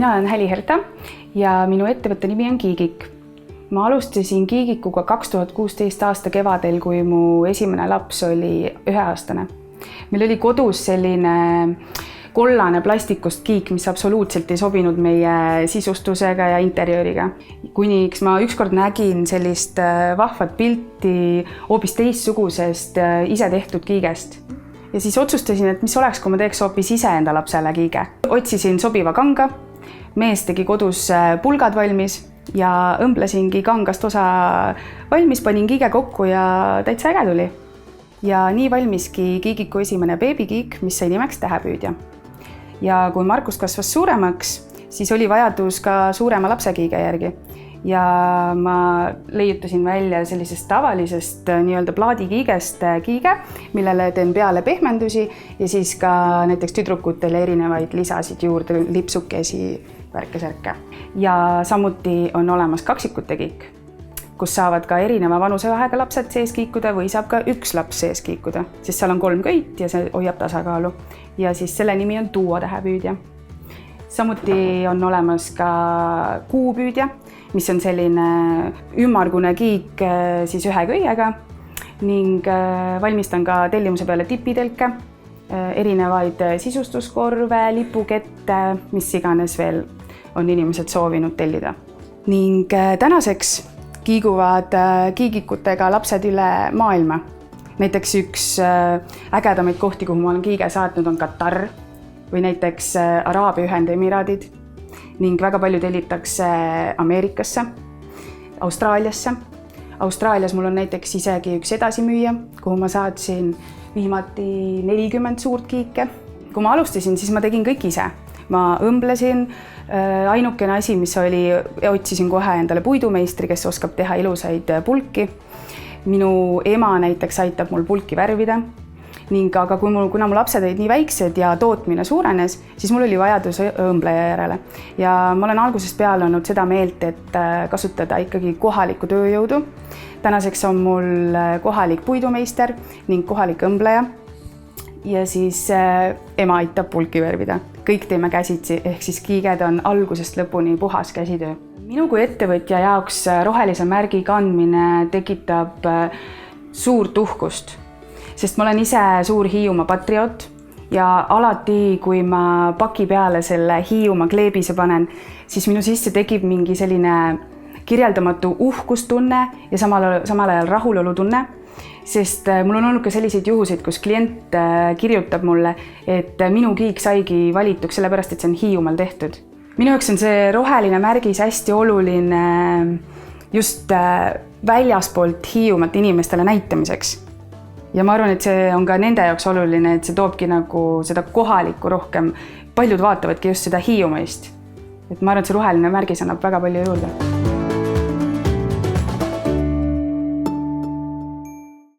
Mina olen Häli Herta ja minu ettevõtte nimi on Kiigik. Ma alustasin Kiigikuga 2016 aasta kevadel, kui mu esimene laps oli 1-aastane. Meil oli kodus selline kollane plastikust kiik, mis absoluutselt ei sobinud meie sisustusega ja interjööriga. Kuniks ma ükskord nägin sellist vahvat pilti hoopis teistsugusest ise tehtud kiigest. Ja siis otsustasin, et mis oleks, kui ma teeks hoopis ise enda lapsele kiige. Otsisin sobiva kanga, mees tegi kodus pulgad valmis ja õmblesingi kangast osa valmis, panin kiige kokku ja täitsa äge tuli. Ja nii valmiski Kiigiku esimene beebikiik, mis sai nimeks Tähepüüdja. Ja kui Markus kasvas suuremaks, siis oli vajadus ka suurema lapsekiige järgi. Ja ma leiutasin välja sellisest tavalisest nii-öelda plaadikiigest kiige, millele teen peale pehmendusi ja siis ka näiteks tüdrukutele erinevaid lisasid juurde, lipsukesi, värke-särke. Ja samuti on olemas kaksikute kiik, kus saavad ka erineva vanusevahega lapsed sees kiikuda või saab ka üks laps sees kiikuda, sest seal on 3 köit ja see hoiab tasakaalu. Ja siis selle nimi on Duo Tähepüüdja. Samuti on olemas ka Kuupüüdja, mis on selline ümmargune kiik siis 1 köiega ning valmistan ka tellimuse peale tipitelke, erinevaid sisustuskorve, lipukette, mis iganes veel on inimesed soovinud tellida. Ning tänaseks kiiguvad kiigikutega lapsed üle maailma. Näiteks üks ägedamaid kohti, kuhu ma olen kiige saatnud, on Katar või näiteks Araabia Ühendemiraadid ning väga palju tellitakse Ameerikasse, Austraaliasse. Austraalias mul on näiteks isegi üks edasimüüja, kuhu ma saatsin viimati 40 suurt kiike. Kui ma alustasin, siis ma tegin kõik ise. Ma õmblesin, ainukene asi, mis oli, otsisin kohe endale puidumeistri, kes oskab teha ilusaid pulki. Minu ema näiteks aitab mul pulki värvida. Aga kuna mu lapsed olid nii väiksed ja tootmine suurenes, siis mul oli vajadus õmbleja järele. Ja ma olen algusest peale olnud seda meelt, et kasutada ikkagi kohalikku tööjõudu. Tänaseks on mul kohalik puidumeister ning kohalik õmbleja. Ja siis ema aitab pulki värvida. Kõik teeme käsitsi, ehk siis kiiged on algusest lõpuni puhas käsitöö. Minu kui ettevõtja jaoks rohelise märgi kandmine tekitab suurt uhkust. Sest ma olen ise suur Hiiumaa patrioot ja alati, kui ma paki peale selle Hiiumaa kleebise panen, siis minu sisse tekib mingi selline kirjeldamatu uhkustunne ja samal ajal rahulolutunne. Sest mul on olnud ka selliseid juhuseid, kus klient kirjutab mulle, et minu kiik saigi valituks sellepärast, et see on Hiiumaal tehtud. Minu jaoks on see roheline märgis hästi oluline just väljaspoolt Hiiumaalt inimestele näitamiseks. Ja ma arvan, et see on ka nende jaoks oluline, et see toobki nagu seda kohalikku rohkem. Paljud vaatavadki just seda Hiiumaist. Et ma arvan, et see roheline märgis annab väga palju juurde.